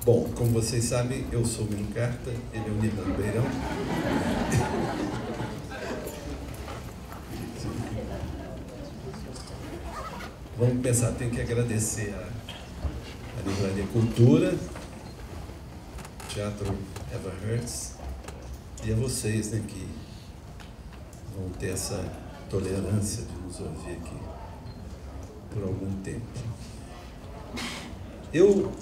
Bom, como vocês sabem, eu sou o Mino Carta, ele é o Nirlando Beirão. Vamos começar. Tenho que agradecer a Livraria Cultura, Teatro Eva Hertz, e a vocês, né, que vão ter essa tolerância de nos ouvir aqui por algum tempo. Eu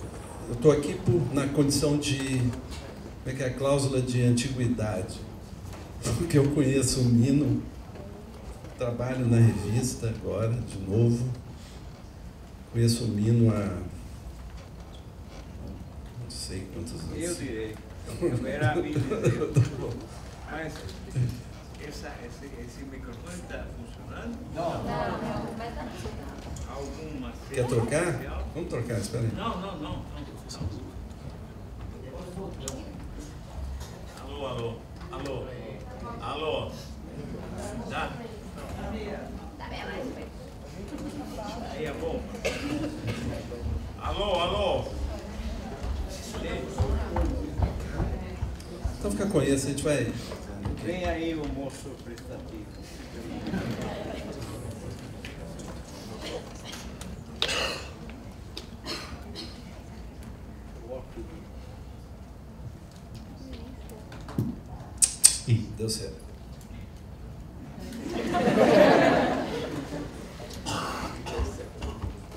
estou aqui na condição de, como é que é a cláusula de antiguidade, porque eu conheço o Mino, trabalho na revista agora, de novo, conheço o Mino há não sei quantos anos. Eu direi, eu era amigo dele. Mas esse microfone está funcionando? Não. Alguma Quer trocar? Vamos trocar, espera aí. Não. Alô. Dá? Aí é bom. Alô. Então fica com isso, a gente vai... Vem aí o moço prestativo. Ih, deu certo.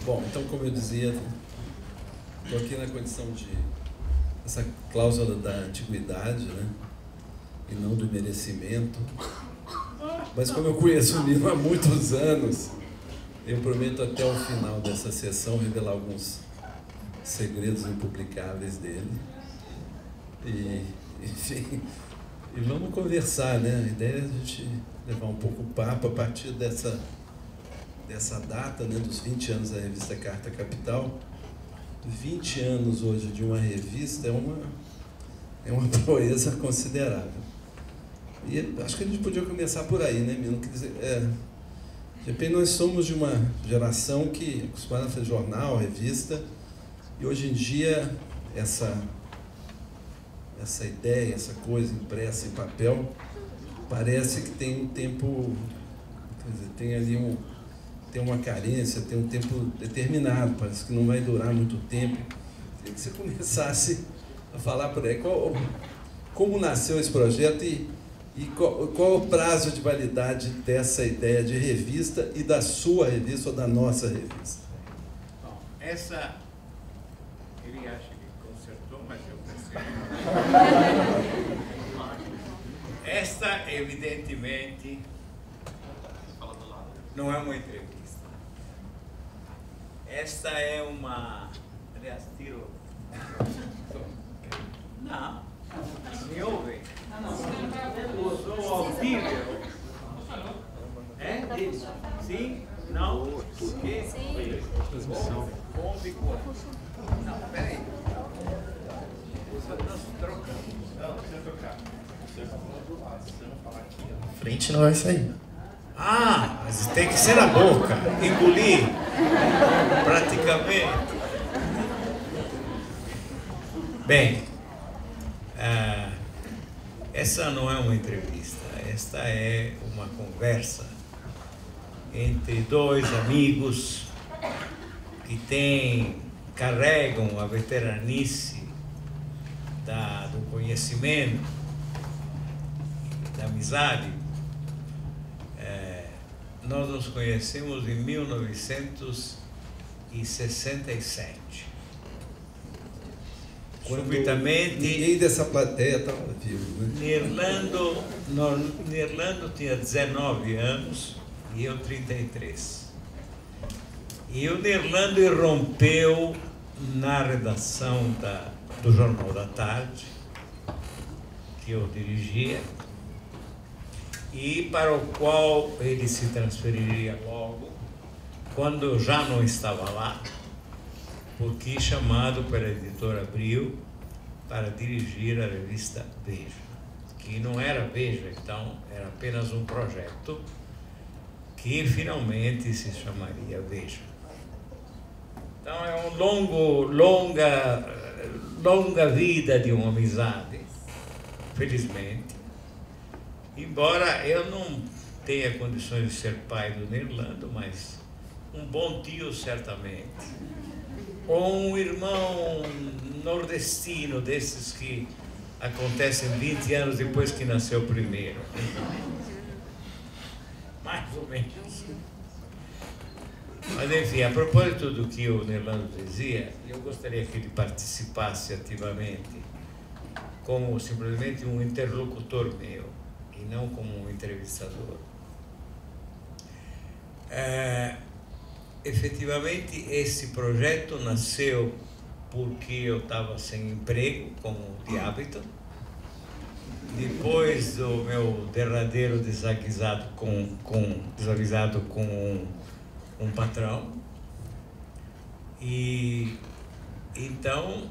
Bom, então, como eu dizia, estou aqui na condição de essa cláusula da antiguidade, né? E não do merecimento. Mas como eu conheço o Mino há muitos anos, eu prometo até o final dessa sessão revelar alguns segredos impublicáveis dele. E, enfim, e vamos conversar, né? A ideia é a gente levar um pouco o papo a partir dessa data, né, dos 20 anos da revista Carta Capital. 20 anos hoje de uma revista é uma proeza considerável. E acho que a gente podia começar por aí, né, Mino? Quer dizer, de repente nós somos de uma geração que acostumada a fazer jornal, revista, e hoje em dia essa ideia, essa coisa impressa em papel, parece que tem um tempo, quer dizer, tem ali tem uma carência, tem um tempo determinado, parece que não vai durar muito tempo. Queria que você começasse a falar por aí como nasceu esse projeto e qual o prazo de validade dessa ideia de revista e da sua revista ou da nossa revista. Bom, essa ele acha que consertou, mas eu percebo. Esta, evidentemente, não é uma entrevista. Esta é uma... Aliás, tiro... Não. Me ouve? Sou audível. É? Sim? Não? Por quê? Transmissão. Não, peraí. Nós trocamos. Não, precisa trocar. Frente não vai sair. Ah, mas tem que ser na boca. Engolir. Praticamente. Bem, essa não é uma entrevista. Esta é uma conversa entre dois amigos que carregam a veteranice do conhecimento, da amizade. Nós nos conhecemos em 1967. Subitamente, ninguém dessa plateia estava vivo, né? Nirlando tinha 19 anos e eu 33. E o Nirlando irrompeu na redação do Jornal da Tarde, que eu dirigia, e para o qual ele se transferiria logo, quando eu já não estava lá, porque chamado pela editora Abril para dirigir a revista Veja, que não era Veja, então era apenas um projeto que finalmente se chamaria Veja. Então é um longa vida de uma amizade, felizmente. Embora eu não tenha condições de ser pai do Nerlando, mas um bom tio certamente. Ou um irmão nordestino, desses que acontecem 20 anos depois que nasceu o primeiro. Mais ou menos. Mas enfim, a propósito do que o Nerlando dizia, eu gostaria que ele participasse ativamente como simplesmente um interlocutor meu e não como um entrevistador. Efetivamente, esse projeto nasceu porque eu estava sem emprego, como de hábito. Depois do meu derradeiro desaguisado com um patrão. E então,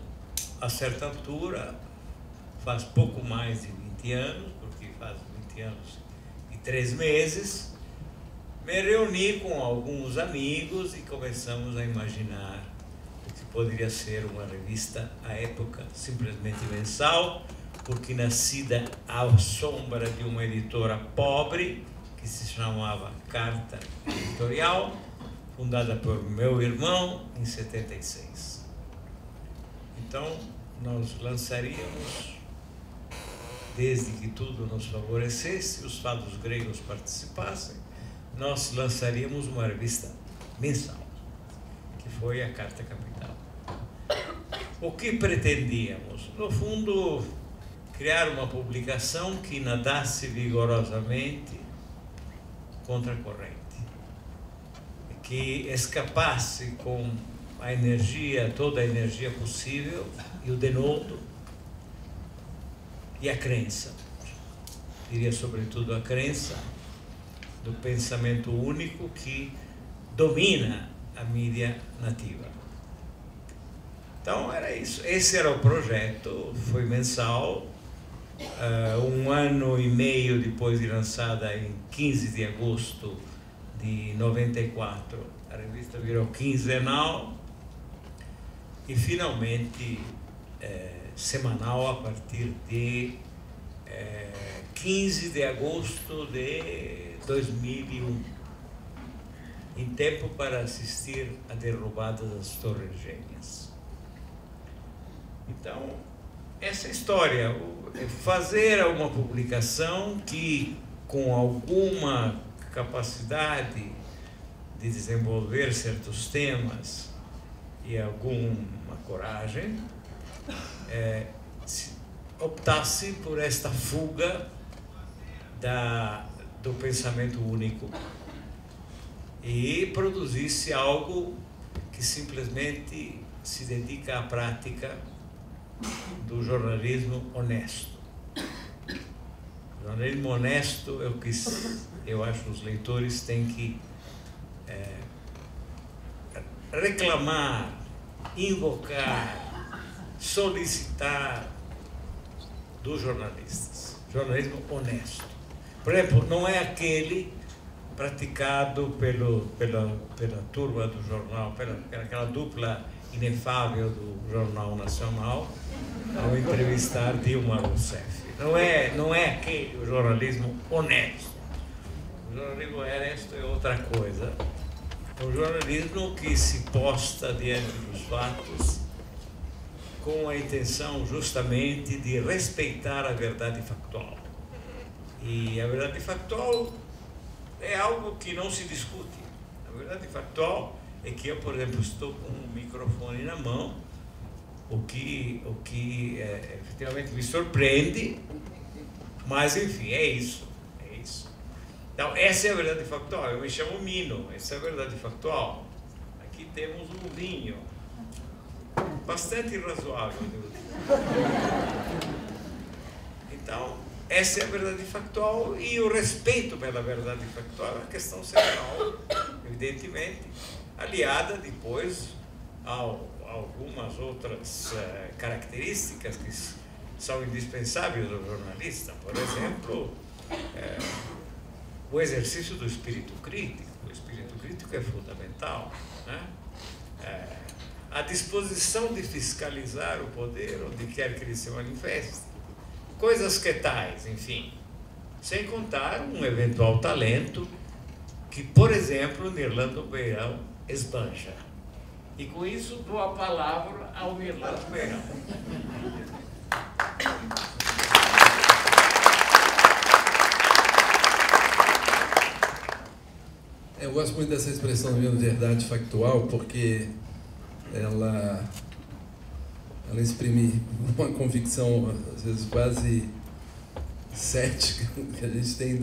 a certa altura, faz pouco mais de 20 anos, porque faz 20 anos e 3 meses, me reuni com alguns amigos e começamos a imaginar o que poderia ser uma revista à época simplesmente mensal, porque nascida à sombra de uma editora pobre que se chamava Carta Editorial, fundada por meu irmão em 76. Então, nós lançaríamos, desde que tudo nos favorecesse, os fados gregos participassem, nós lançaríamos uma revista mensal, que foi a Carta Capital. O que pretendíamos? No fundo, criar uma publicação que nadasse vigorosamente contra a corrente, que escapasse com a energia, toda a energia possível, e o denodo, e a crença. Diria sobretudo a crença do pensamento único que domina a mídia nativa. Então era isso, esse era o projeto, foi mensal. 1 ano e meio depois de lançada, em 15 de agosto de 94, a revista virou quinzenal e finalmente semanal a partir de 15 de agosto de 2001, em tempo para assistir à derrubada das Torres Gêmeas. Então, essa história, fazer uma publicação que, com alguma capacidade de desenvolver certos temas e alguma coragem, optasse por esta fuga do pensamento único e produzisse algo que simplesmente se dedica à prática do jornalismo honesto. O jornalismo honesto é o que eu acho que os leitores têm que reclamar, invocar, solicitar dos jornalistas. Jornalismo honesto. Por exemplo, não é aquele praticado pela turma do jornal, pelaquela dupla inefável do Jornal Nacional, ao entrevistar Dilma Rousseff. Não é aquele o jornalismo honesto. O jornalismo honesto é outra coisa. É um jornalismo que se posta diante dos fatos com a intenção justamente de respeitar a verdade factual. E a verdade factual é algo que não se discute. A verdade factual é que eu, por exemplo, estou com um microfone na mão, o que efetivamente me surpreende, mas enfim, é isso. Então, essa é a verdade factual. Eu me chamo Mino, essa é a verdade factual. Aqui temos um vinho, bastante razoável, devo dizer. Então, essa é a verdade factual, e o respeito pela verdade factual é uma questão central, evidentemente, aliada depois a algumas outras características que são indispensáveis ao jornalista. Por exemplo, o exercício do espírito crítico. O espírito crítico é fundamental, né? a disposição de fiscalizar o poder, onde quer que ele se manifeste, coisas que tais, enfim, sem contar um eventual talento que, por exemplo, Nirlando Beirão esbanja. E com isso dou a palavra ao Nirlando Beirão. Eu gosto muito dessa expressão mesmo, verdade factual, porque ela exprime uma convicção, às vezes quase cética, que a gente tem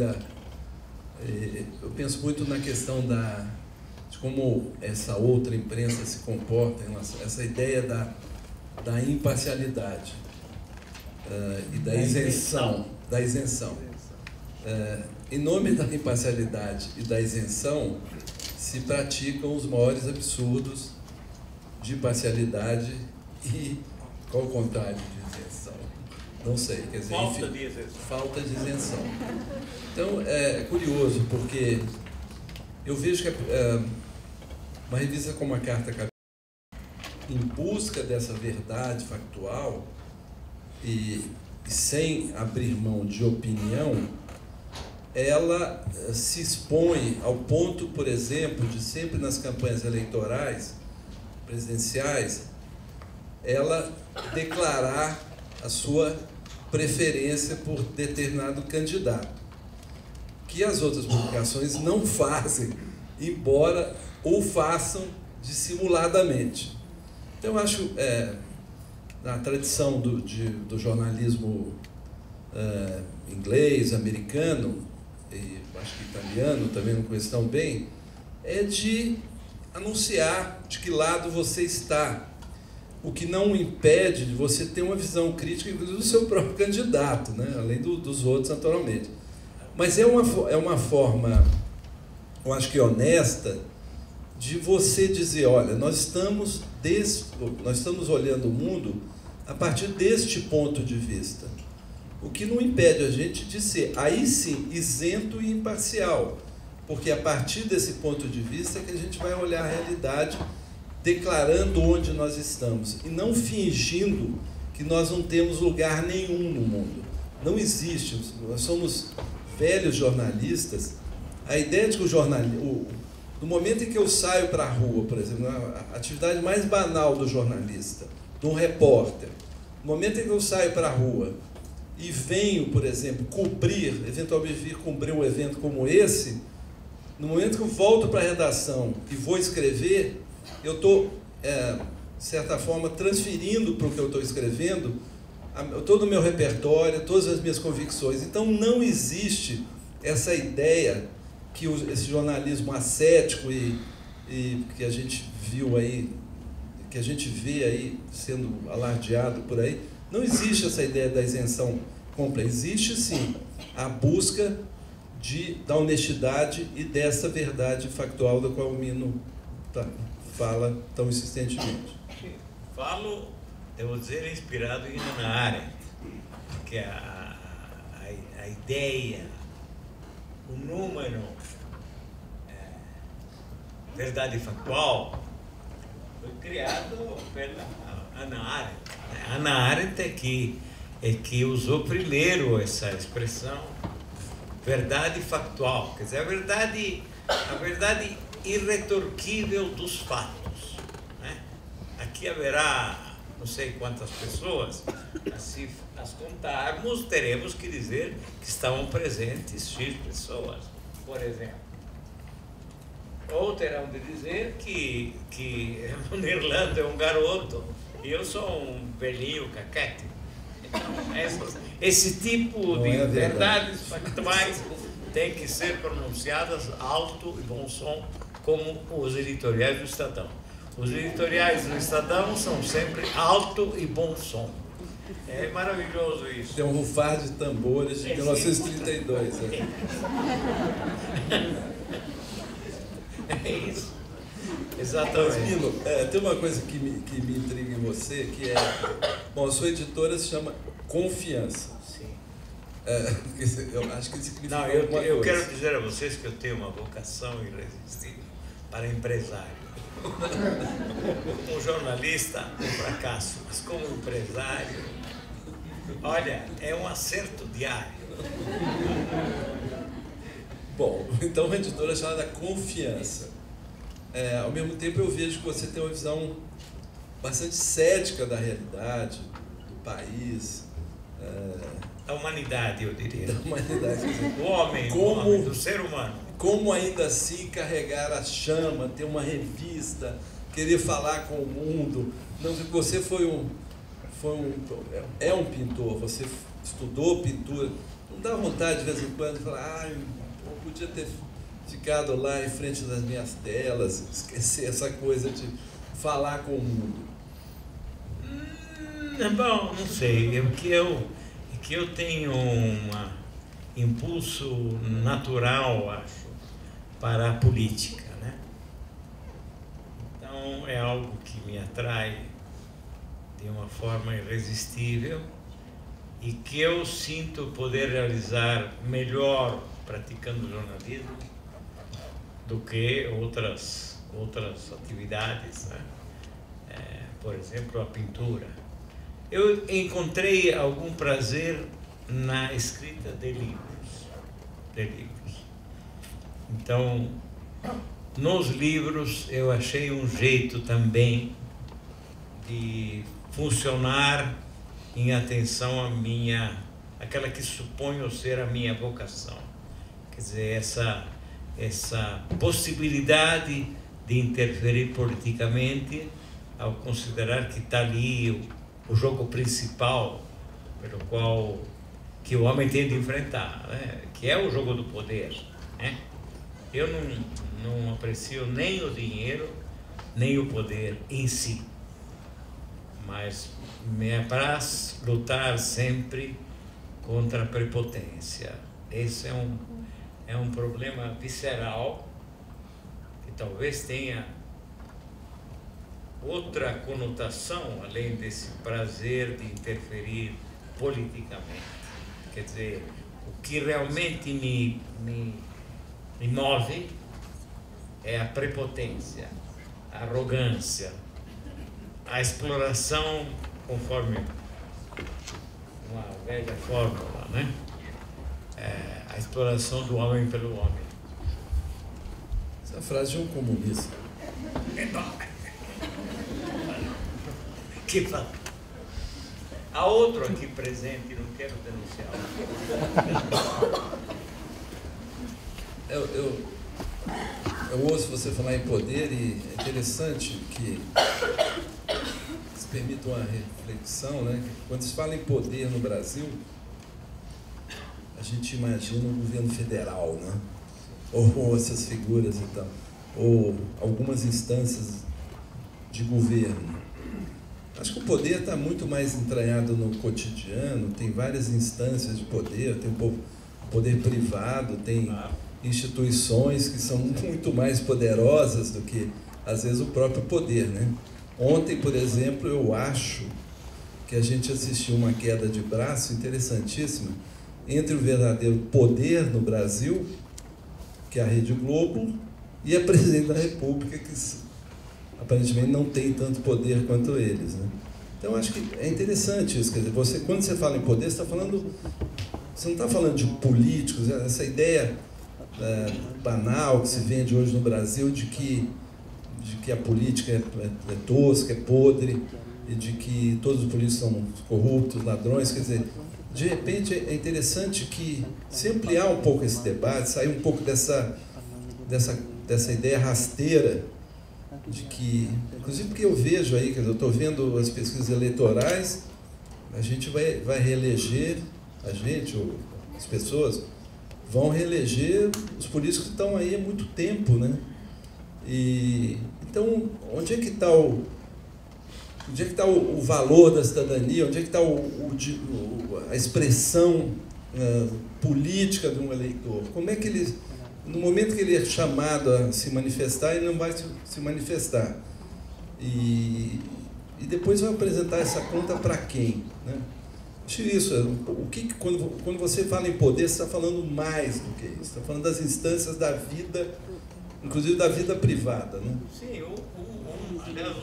eu penso muito na questão de como essa outra imprensa se comporta em relação a essa ideia da imparcialidade e da isenção. Em nome da imparcialidade e da isenção, se praticam os maiores absurdos de parcialidade e qual o contrário de isenção? Não sei, quer dizer, falta de isenção. Então, é curioso, porque eu vejo que uma revista como a Carta Capital, em busca dessa verdade factual e sem abrir mão de opinião, ela se expõe ao ponto, por exemplo, de sempre nas campanhas eleitorais presidenciais, ela declarar a sua preferência por determinado candidato, que as outras publicações não fazem, embora ou façam dissimuladamente. Então, eu acho, na tradição do jornalismo inglês, americano, e acho que italiano também não conheço tão bem, é de anunciar de que lado você está, o que não impede de você ter uma visão crítica, inclusive do seu próprio candidato, né? Além dos outros, naturalmente. Mas é uma forma, eu acho que honesta, de você dizer, olha, nós estamos olhando o mundo a partir deste ponto de vista. O que não impede a gente de ser, aí sim, isento e imparcial, porque a partir desse ponto de vista é que a gente vai olhar a realidade declarando onde nós estamos e não fingindo que nós não temos lugar nenhum no mundo. Não existe, nós somos velhos jornalistas. A ideia de que no momento em que eu saio para a rua, por exemplo, a atividade mais banal do jornalista, de um repórter, no momento em que eu saio para a rua e venho, por exemplo, eventualmente vir cobrir um evento como esse, no momento que eu volto para a redação e vou escrever, eu estou, de certa forma, transferindo para o que eu estou escrevendo todo o meu repertório, todas as minhas convicções. Então, não existe essa ideia que esse jornalismo ascético e que a gente viu aí, que a gente vê aí sendo alardeado por aí, não existe essa ideia da isenção completa. Existe, sim, a busca da honestidade e dessa verdade factual da qual o Mino fala tão insistentemente. Eu vou dizer, inspirado em Hannah Arendt, que a ideia, o número, verdade factual, foi criado pela Hannah Arendt. Hannah Arendt é que usou primeiro essa expressão, verdade factual, quer dizer, a verdade irretorquível dos fatos, né? Aqui haverá não sei quantas pessoas, se as contarmos, teremos que dizer que estavam presentes X pessoas, por exemplo. Ou terão de dizer que o Nirlando é um garoto e eu sou um velhinho caquete. Então, esse tipo de verdades factuais tem que ser pronunciadas alto e bom som, como os editoriais do Estadão. Os editoriais do Estadão são sempre alto e bom som. É maravilhoso isso. Tem um rufar de tambores de 1932. É isso. Exatamente. Mas, Mino, tem uma coisa que me intriga em você, que bom, a sua editora se chama Confiança. Sim. Eu acho que significa alguma coisa. Eu quero dizer a vocês que eu tenho uma vocação irresistível para empresário. Como jornalista, um fracasso, mas como empresário, olha, é um acerto diário. Bom, então uma editora chamada Confiança. Ao mesmo tempo eu vejo que você tem uma visão bastante cética da realidade, do país. Da humanidade, eu diria. Da humanidade. Do homem, do ser humano. Como ainda assim carregar a chama, ter uma revista, querer falar com o mundo. Não, você é um pintor, você estudou pintura. Não dá vontade de vez em quando de falar, eu podia ter ficado lá em frente das minhas telas, esquecer essa coisa de falar com o mundo? Bom, não sei. Que eu tenho um impulso natural, acho, para a política, né? Então é algo que me atrai de uma forma irresistível e que eu sinto poder realizar melhor praticando jornalismo do que outras atividades, né? Por exemplo, a pintura. Eu encontrei algum prazer na escrita de livros. Então, nos livros eu achei um jeito também de funcionar em atenção aquela que suponho ser a minha vocação. Quer dizer, essa possibilidade de interferir politicamente ao considerar que está ali o jogo principal pelo qual que o homem tem de enfrentar, né? Que é o jogo do poder, né? Eu não aprecio nem o dinheiro, nem o poder em si, mas me apraz lutar sempre contra a prepotência. Esse é um problema visceral que talvez tenha outra conotação, além desse prazer de interferir politicamente. Quer dizer, o que realmente me move é a prepotência, a arrogância, a exploração, conforme uma velha fórmula, né? A exploração do homem pelo homem. Essa é a frase de um comunista. Que fala. Há outro aqui presente, não quero denunciá-lo. Eu ouço você falar em poder e é interessante que se permita uma reflexão, né? Quando se fala em poder no Brasil, a gente imagina um governo federal, né? Ou essas figuras e tal, ou algumas instâncias de governo. Acho que o poder está muito mais entranhado no cotidiano, tem várias instâncias de poder, tem o poder privado, tem instituições que são muito mais poderosas do que, às vezes, o próprio poder, né? Ontem, por exemplo, eu acho que a gente assistiu uma queda de braço interessantíssima entre o verdadeiro poder no Brasil, que é a Rede Globo, e a Presidente da República, que aparentemente não tem tanto poder quanto eles, né? Então, acho que é interessante isso. Quer dizer, quando você fala em poder, você não está falando de políticos, essa ideia banal que se vende hoje no Brasil de que a política é tosca, é podre, e de que todos os políticos são corruptos, ladrões. Quer dizer, de repente é interessante que, se ampliar um pouco esse debate, sair um pouco dessa ideia rasteira, de que, inclusive porque eu vejo aí, quer dizer, eu estou vendo as pesquisas eleitorais, a gente vai reeleger, ou as pessoas vão reeleger os políticos que estão aí há muito tempo, né? E então, onde é que está o valor da cidadania? Onde é que está a expressão política de um eleitor? Como é que ele, no momento que ele é chamado a se manifestar, ele não vai se manifestar? E depois vai apresentar essa conta para quem, né? Acho isso. Quando você fala em poder, você está falando mais do que isso. Está falando das instâncias da vida inclusive da vida privada, né? Sim, aliás,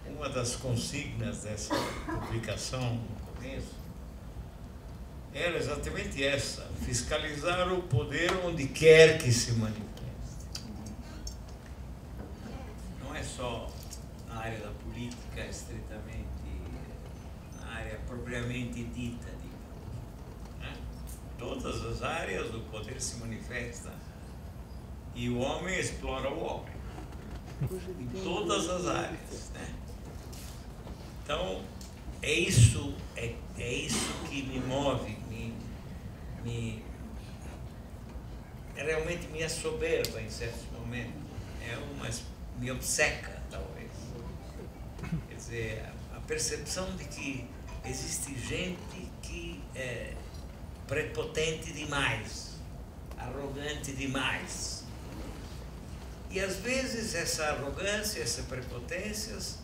uma das consignas dessa publicação no começo era exatamente essa: fiscalizar o poder onde quer que se manifeste. Não é só na área da política estritamente, na área propriamente dita, digamos, né? Todas as áreas o poder se manifesta e o homem explora o homem em todas as áreas, né? Então é isso que me move, realmente me assoberba em certos momentos, me obceca, talvez. Quer dizer, a percepção de que existe gente que é prepotente demais, arrogante demais. E às vezes essa arrogância, essa prepotências,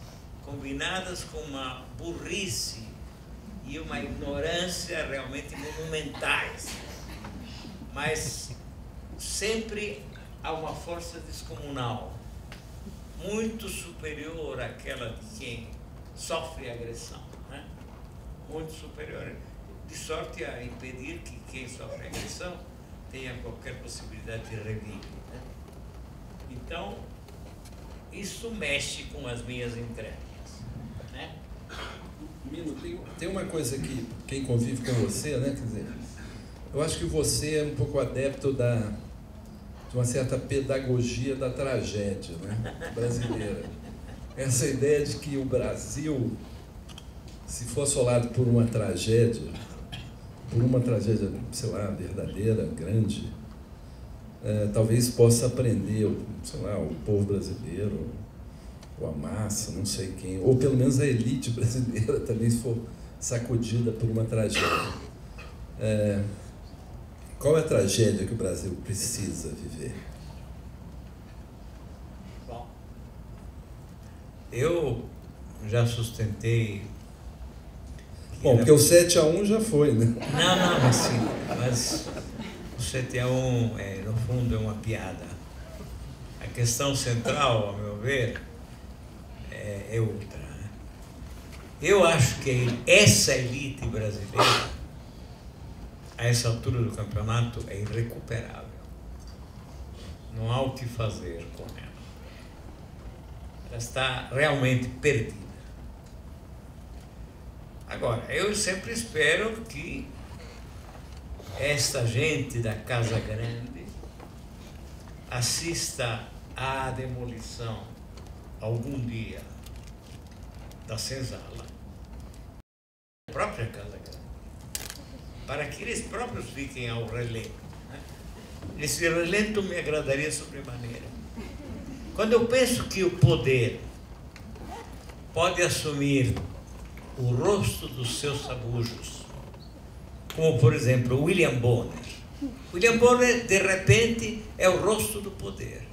combinadas com uma burrice e uma ignorância realmente monumentais, mas sempre há uma força descomunal, muito superior àquela de quem sofre agressão, né? Muito superior, de sorte a impedir que quem sofre agressão tenha qualquer possibilidade de reviver, né? Então, isso mexe com as minhas entranhas, né? Mino, tem uma coisa que quem convive com você, né? Quer dizer, eu acho que você é um pouco adepto de uma certa pedagogia da tragédia, né, brasileira. Essa ideia de que o Brasil, se for assolado por uma tragédia, sei lá, verdadeira, grande, talvez possa aprender, sei lá, o povo brasileiro, ou a massa, não sei quem, ou pelo menos a elite brasileira também, se for sacudida por uma tragédia. Qual é a tragédia que o Brasil precisa viver? Bom, eu já sustentei... Bom, porque o 7-1 já foi, né? Não, mas o 7-1, no fundo, é uma piada. A questão central, ao meu ver, é outra, né? Eu acho que essa elite brasileira, a essa altura do campeonato, é irrecuperável. Não há o que fazer com ela. Ela está realmente perdida. Agora, eu sempre espero que esta gente da Casa Grande assista à demolição, algum dia, da senzala, a própria Casa Grande, para que eles próprios fiquem ao relento, né? Esse relento me agradaria sobremaneira. Quando eu penso que o poder pode assumir o rosto dos seus sabujos, como, por exemplo, William Bonner. William Bonner, de repente, é o rosto do poder.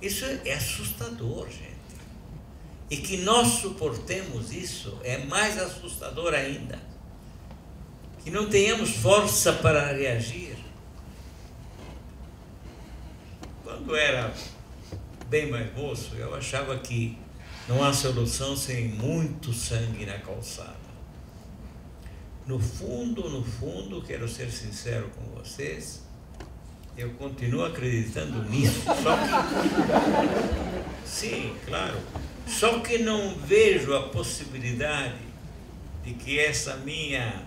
Isso é assustador, gente. E que nós suportemos isso é mais assustador ainda. Que não tenhamos força para reagir. Quando era bem mais moço, eu achava que não há solução sem muito sangue na calçada. No fundo, quero ser sincero com vocês, eu continuo acreditando nisso. Só que, sim, claro, só que não vejo a possibilidade de que essa minha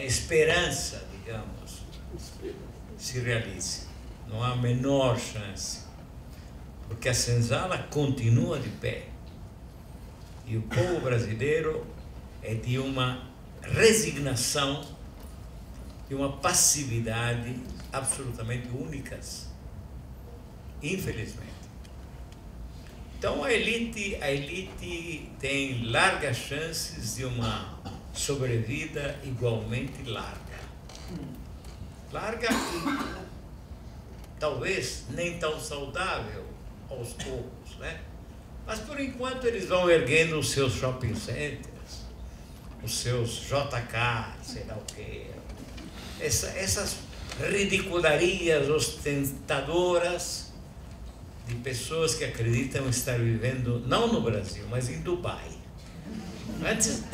esperança, digamos, se realize. Não há a menor chance, porque a senzala continua de pé. E o povo brasileiro é de uma resignação e uma passividade absolutamente únicas, infelizmente. Então a elite tem largas chances de uma sobrevida igualmente larga. Larga e talvez nem tão saudável aos poucos, né? Mas, por enquanto, eles vão erguendo os seus shopping centers, os seus JK, sei lá o quê. Essas ridicularias ostentadoras de pessoas que acreditam estar vivendo, não no Brasil, mas em Dubai.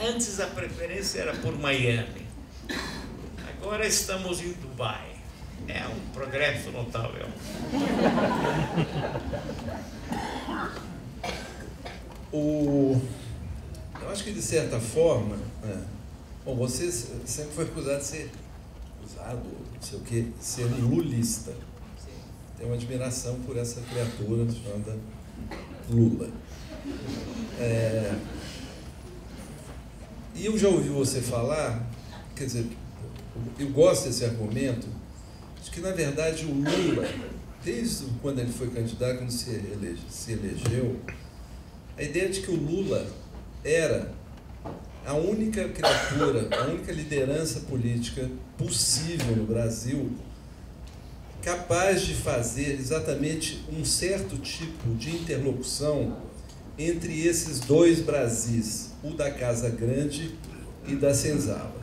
Antes a preferência era por Miami. Agora estamos em Dubai. É um progresso notável. Eu acho que, de certa forma, bom, você sempre foi acusado de ser, não sei o quê, ser lulista. Tem uma admiração por essa criatura chamada Lula. E eu já ouvi você falar, quer dizer, eu gosto desse argumento, de que, na verdade, o Lula, desde quando ele foi candidato, quando se elegeu, a ideia de que o Lula era a única criatura, a única liderança política possível no Brasil, capaz de fazer exatamente um certo tipo de interlocução entre esses dois Brasis, o da Casa Grande e da Senzala.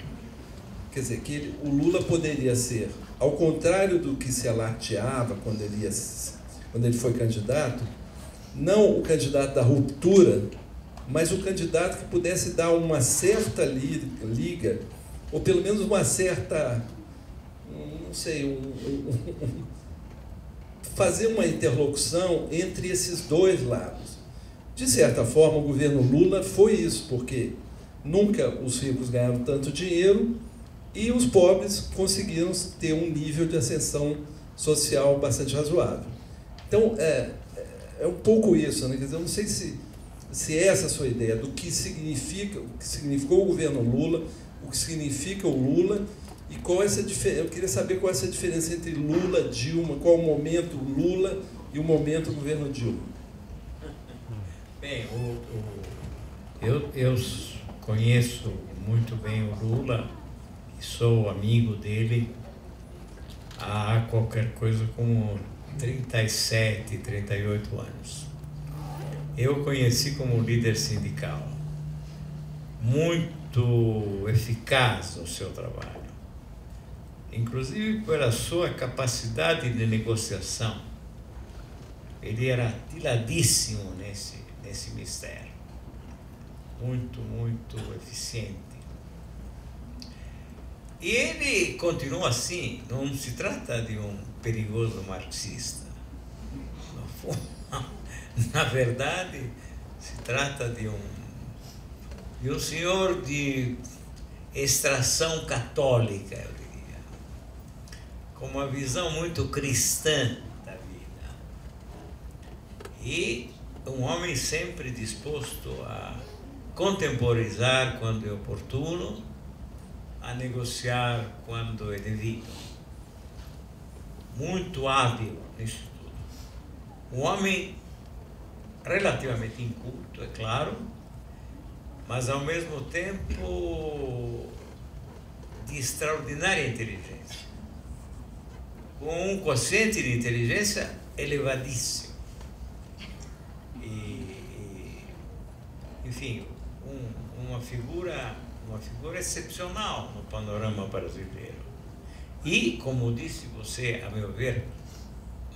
Quer dizer, que o Lula poderia ser, ao contrário do que se alardeava quando ele foi candidato, não o candidato da ruptura, mas o candidato que pudesse dar uma certa liga, ou pelo menos uma certa, não sei, fazer uma interlocução entre esses dois lados. De certa forma, o governo Lula foi isso, porque nunca os ricos ganharam tanto dinheiro e os pobres conseguiram ter um nível de ascensão social bastante razoável. Então, é um pouco isso, né? Quer dizer, eu não sei se essa é a sua ideia do que significou o governo Lula, o que significa o Lula, e qual é essa diferença. Eu queria saber qual é essa diferença entre Lula, Dilma, qual o momento Lula e o momento governo Dilma. Bem, eu conheço muito bem o Lula e sou amigo dele há qualquer coisa como 37, 38 anos. Eu o conheci como líder sindical, muito eficaz no seu trabalho, inclusive pela sua capacidade de negociação. Ele era atiladíssimo nesse mistério, muito eficiente. E ele continua assim, não se trata de um perigoso marxista. Na verdade, se trata de um senhor de extração católica, eu diria, com uma visão muito cristã da vida. E um homem sempre disposto a contemporizar quando é oportuno, a negociar quando é devido. Muito hábil nisso tudo. Um homem relativamente inculto, é claro, mas ao mesmo tempo de extraordinária inteligência, com um quociente de inteligência elevadíssimo. Enfim, uma figura excepcional no panorama brasileiro. E, como disse você, a meu ver,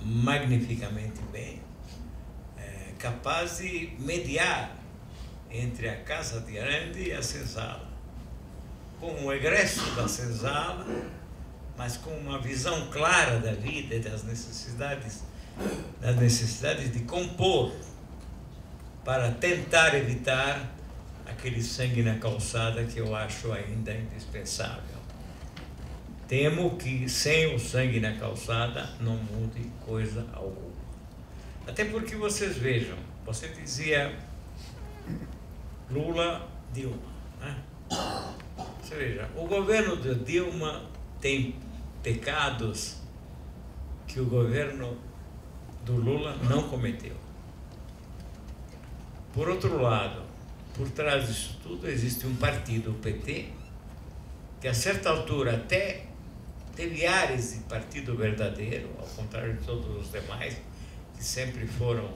magnificamente bem, capaz de mediar entre a Casa Grande e a Senzala, com o egresso da Senzala, mas com uma visão clara da vida e das necessidades de compor, para tentar evitar aquele sangue na calçada que eu acho ainda indispensável. Temo que sem o sangue na calçada não mude coisa alguma. Até porque vocês vejam, você dizia Lula, Dilma, né? Você veja, o governo de Dilma tem pecados que o governo do Lula não cometeu. Por outro lado, por trás disso tudo existe um partido, o PT, que a certa altura até teve áreas de partido verdadeiro, ao contrário de todos os demais, que sempre foram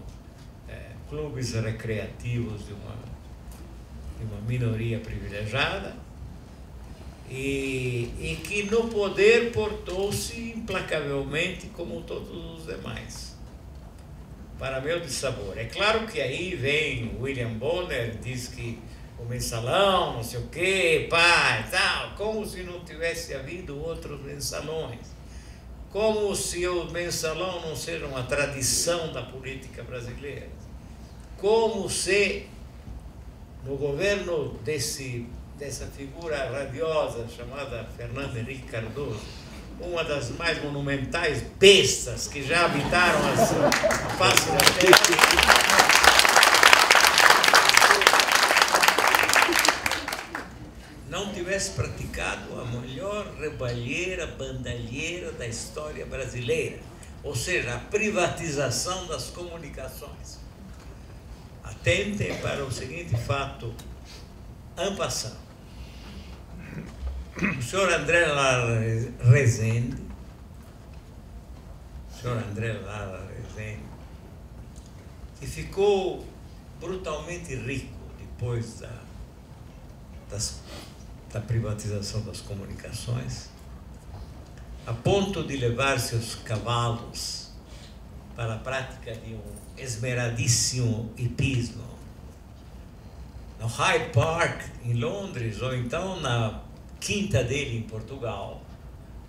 clubes recreativos de uma minoria privilegiada, e que no poder portou-se implacavelmente como todos os demais, para meu dissabor. É claro que aí vem William Bonner, diz que o mensalão, não sei o quê, pá, e tal, como se não tivesse havido outros mensalões, como se o mensalão não seja uma tradição da política brasileira, como se no governo dessa figura radiosa chamada Fernando Henrique Cardoso, uma das mais monumentais bestas que já habitaram a face da terra, não tivesse praticado a melhor roubalheira, bandalheira da história brasileira, ou seja, a privatização das comunicações. Atentem para o seguinte fato, en passant. O senhor André Lara Rezende, que ficou brutalmente rico depois da privatização das comunicações, a ponto de levar seus cavalos para a prática de um esmeradíssimo hipismo no Hyde Park, em Londres, ou então na quinta dele, em Portugal,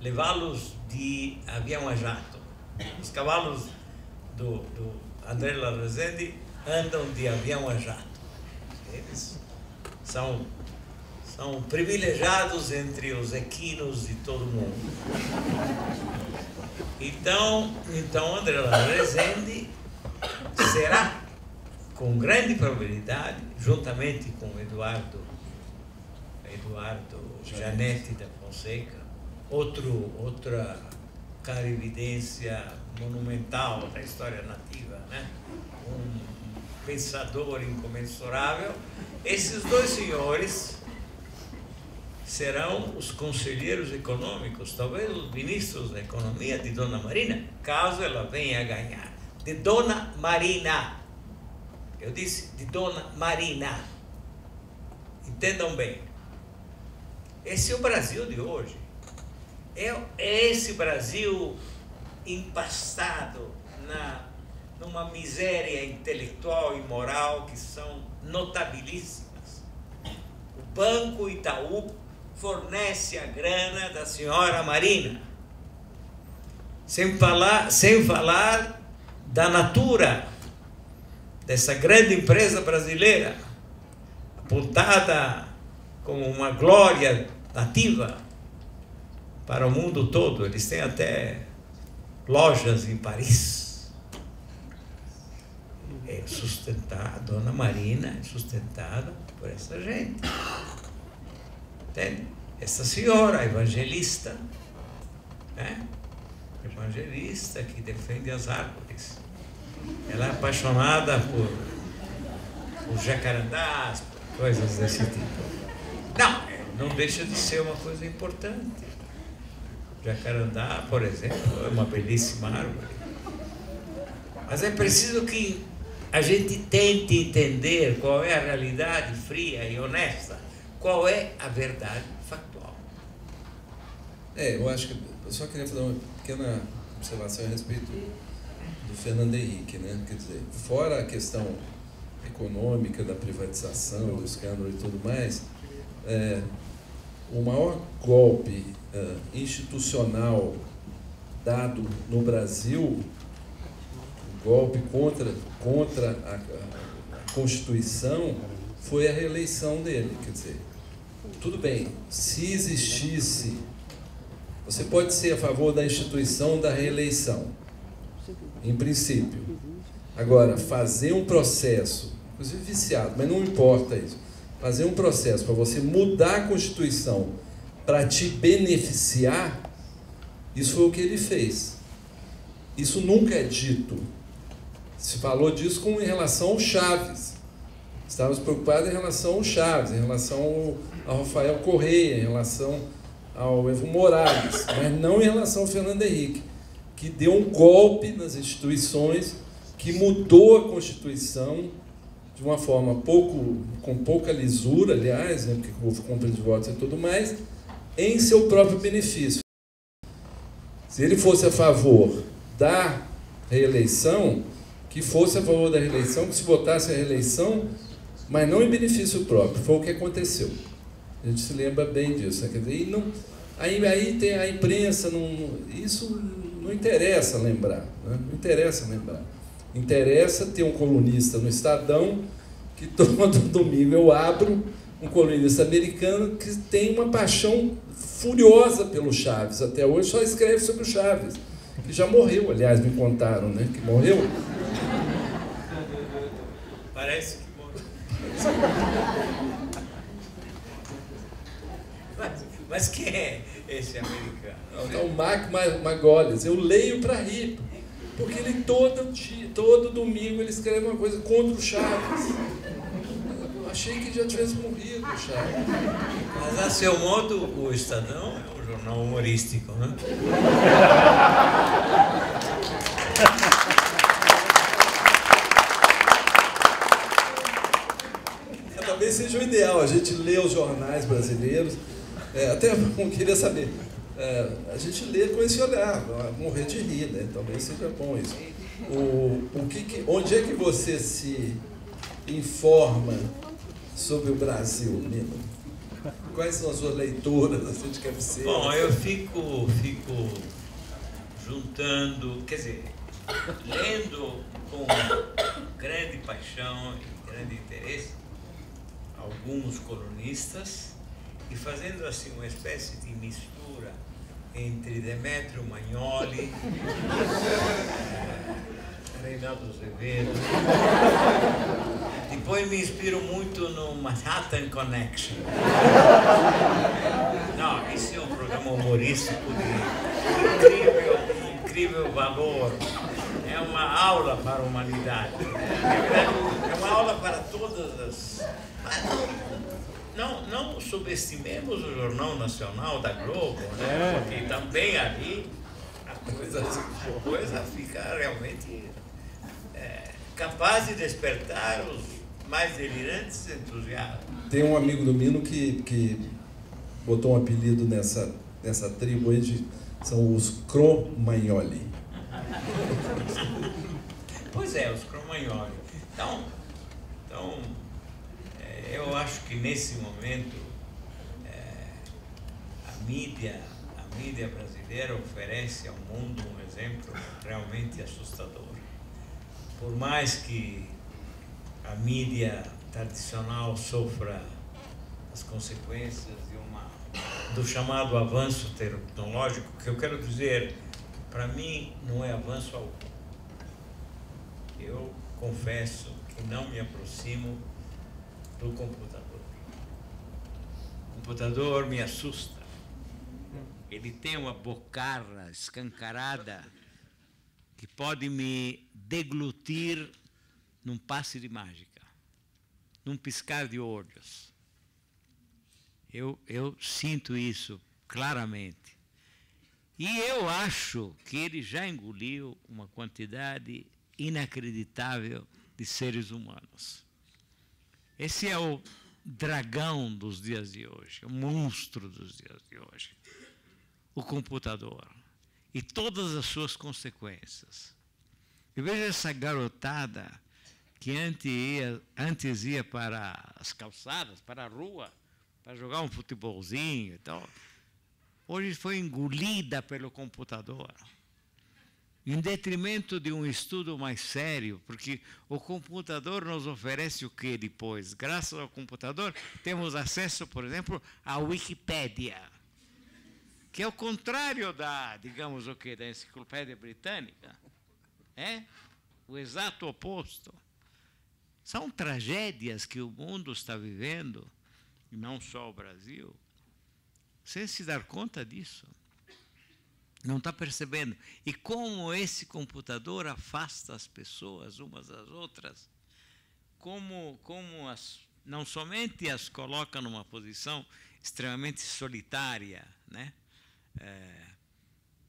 levá-los de avião a jato. Os cavalos do André Lara Rezende andam de avião a jato. Eles são privilegiados entre os equinos de todo mundo. Então André Lara Rezende será, com grande probabilidade, juntamente com Eduardo Janete da Fonseca, outra clarividência monumental da história nativa, né? Um pensador incomensurável. Esses dois senhores serão os conselheiros econômicos, talvez os ministros da economia de Dona Marina, caso ela venha a ganhar. De Dona Marina. Eu disse de Dona Marina. Entendam bem. Esse é o Brasil de hoje. É esse Brasil empastado numa miséria intelectual e moral que são notabilíssimas. O Banco Itaú fornece a grana da senhora Marina. Sem falar da Natura, dessa grande empresa brasileira, apontada como uma glória nativa para o mundo todo. Eles têm até lojas em Paris. A Dona Marina é sustentada por essa gente. Entende? Essa senhora evangelista, né? Evangelista que defende as árvores. Ela é apaixonada por jacarandás, por coisas desse tipo. Não deixa de ser uma coisa importante. Jacarandá, por exemplo, é uma belíssima árvore. Mas é preciso que a gente tente entender qual é a realidade fria e honesta, qual é a verdade factual. Eu acho que eu só queria fazer uma pequena observação a respeito do Fernando Henrique, né? Quer dizer, fora a questão econômica da privatização, do escândalo e tudo mais, o maior golpe institucional dado no Brasil, o golpe contra a Constituição, foi a reeleição dele. Quer dizer, tudo bem, se existisse, você pode ser a favor da instituição da reeleição, em princípio. Agora, fazer um processo, inclusive viciado, mas não importa isso, fazer um processo para você mudar a Constituição para te beneficiar, isso foi o que ele fez. Isso nunca é dito. Se falou disso em relação ao Chaves. Estávamos preocupados em relação ao Chaves, em relação ao Rafael Correia, em relação ao Evo Morales, mas não em relação ao Fernando Henrique, que deu um golpe nas instituições, que mudou a Constituição de uma forma com pouca lisura, aliás, né, porque houve compra de votos e tudo mais, em seu próprio benefício. Se ele fosse a favor da reeleição, que fosse a favor da reeleição, que se votasse a reeleição, mas não em benefício próprio. Foi o que aconteceu. A gente se lembra bem disso. Né? Quer dizer, e não, aí tem a imprensa, isso não interessa lembrar. Né? Não interessa lembrar. Interessa ter um colunista no Estadão, que todo domingo eu abro, um colunista americano que tem uma paixão furiosa pelo Chaves. Até hoje só escreve sobre o Chaves, que já morreu, aliás, me contaram, né? Que morreu. Parece que morreu. Mas quem é esse americano? É o Mark Margolis. Eu leio para rir, porque ele todo domingo ele escreve uma coisa contra o Chaves. Eu achei que já tivesse morrido o Chaves. Mas, a seu modo, o Estadão é um jornal humorístico, né? Talvez seja o ideal, a gente lê os jornais brasileiros. Até eu queria saber, a gente lê com esse olhar, morrer de rir, né? Talvez seja bom isso. Onde é que você se informa sobre o Brasil, Nino? Quais são as suas leituras assim, de cabeceira? Bom, eu fico juntando, quer dizer, lendo com grande paixão e grande interesse alguns colunistas e fazendo assim uma espécie de mistura entre Demétrio Magnoli, Reinaldo Azevedo. Depois me inspiro muito no Manhattan Connection. Não, esse é um programa humorístico de incrível valor. É uma aula para a humanidade. É uma aula para todas as... Não subestimemos o Jornal Nacional da Globo, né? Porque também ali a coisa fica realmente capaz de despertar os mais delirantes entusiasmos. Tem um amigo do Mino que botou um apelido nessa tribo aí, são os Cromagnoli. Pois é, os Cromagnoli. Então, eu acho que nesse momento a mídia brasileira oferece ao mundo um exemplo realmente assustador. Por mais que a mídia tradicional sofra as consequências do chamado avanço tecnológico, que eu quero dizer, para mim não é avanço algum. Eu confesso que não me aproximo do computador. O computador me assusta. Ele tem uma bocarra escancarada que pode me deglutir num passe de mágica, num piscar de olhos. Eu sinto isso claramente. E eu acho que ele já engoliu uma quantidade inacreditável de seres humanos. Esse é o dragão dos dias de hoje, o monstro dos dias de hoje. O computador e todas as suas consequências. Eu vejo essa garotada que antes ia para as calçadas, para a rua, para jogar um futebolzinho e tal. Hoje foi engolida pelo computador, em detrimento de um estudo mais sério, porque o computador nos oferece o que depois? Graças ao computador, temos acesso, por exemplo, à Wikipédia, que é o contrário digamos o que, da Enciclopédia Britânica. É o exato oposto. São tragédias que o mundo está vivendo, e não só o Brasil, sem se dar conta disso. Não está percebendo. E como esse computador afasta as pessoas umas das outras, como não somente as coloca numa posição extremamente solitária, né?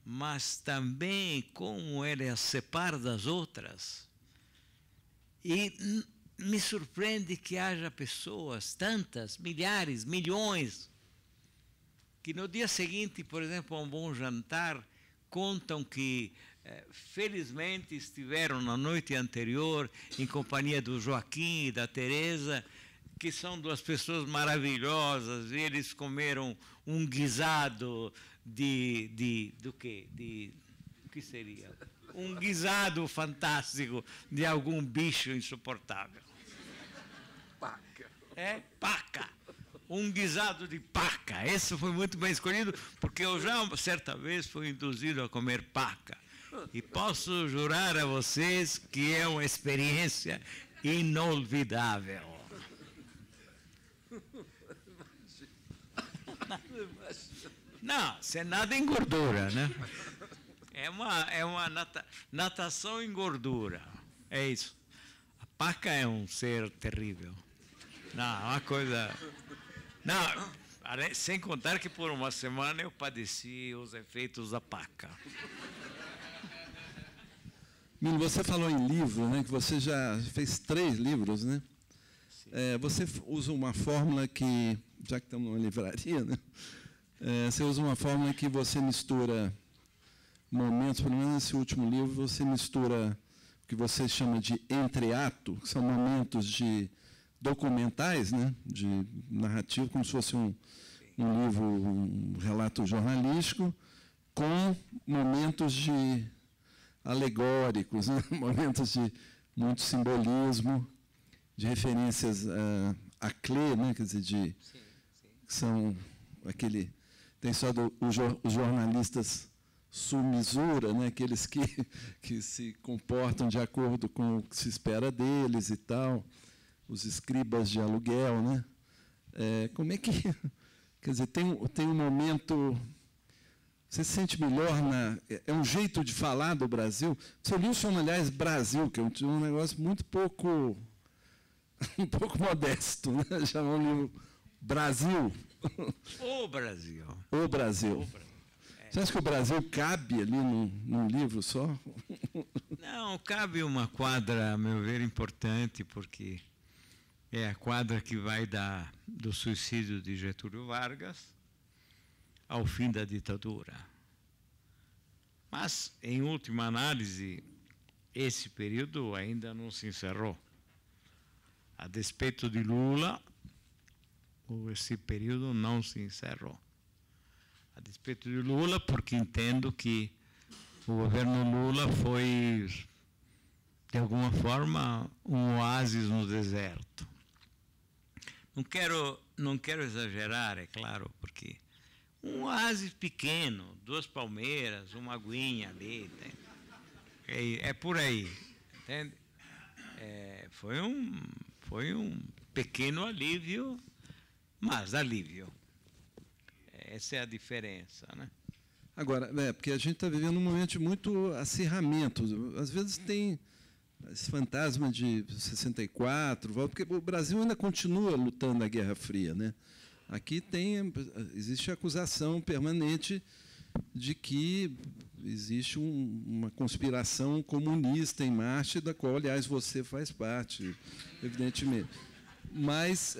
Mas também como ele as separa das outras. E me surpreende que haja pessoas, tantas, milhares, milhões, que no dia seguinte, por exemplo, a um bom jantar, contam que, felizmente, estiveram na noite anterior em companhia do Joaquim e da Teresa, que são duas pessoas maravilhosas, e eles comeram um guisado do quê? O que seria? Um guisado fantástico de algum bicho insuportável. Paca. Paca. Um guisado de paca. Esse foi muito bem escolhido, porque eu já, certa vez, fui induzido a comer paca. E posso jurar a vocês que é uma experiência inolvidável. Não, isso é nada em gordura, né? É uma natação em gordura. É isso. A paca é um ser terrível. Não, uma coisa... Não, sem contar que por uma semana eu padeci os efeitos da paca. Milo, você falou em livro, né? Que você já fez 3 livros, né? Você usa uma fórmula que, já que estamos numa livraria, né? Você usa uma fórmula que você mistura momentos, pelo menos nesse último livro, você mistura o que você chama de entreato, que são momentos de documentais, né, de narrativo, como se fosse um livro, um relato jornalístico, com momentos de alegóricos, né, momentos de muito simbolismo, de referências a Clé, né, quer dizer, que são aquele... Tem só os jornalistas submisura, né, aqueles que se comportam de acordo com o que se espera deles e tal, os escribas de aluguel, né? Como é que... Quer dizer, tem um momento... Você se sente melhor é um jeito de falar do Brasil. Seu livro chama, aliás, Brasil, que é um negócio muito pouco... um pouco modesto, né? Chamar um livro Brasil. O Brasil. O Brasil. Você acha que o Brasil cabe ali num livro só? Não, cabe uma quadra, a meu ver, importante, porque é a quadra que vai do suicídio de Getúlio Vargas ao fim da ditadura. Mas, em última análise, esse período ainda não se encerrou. A despeito de Lula, esse período não se encerrou. A despeito de Lula, porque entendo que o governo Lula foi, de alguma forma, um oásis no deserto. Não quero exagerar, é claro, porque um oásis pequeno, 2 palmeiras, uma aguinha ali, é por aí, entende? Foi um pequeno alívio, mas alívio. Essa é a diferença, né? Agora, porque a gente está vivendo um momento de muito acirramento. Às vezes tem esse fantasma de 64, porque o Brasil ainda continua lutando a Guerra Fria, né? Aqui existe a acusação permanente de que existe uma conspiração comunista em marcha, da qual, aliás, você faz parte, evidentemente. Mas,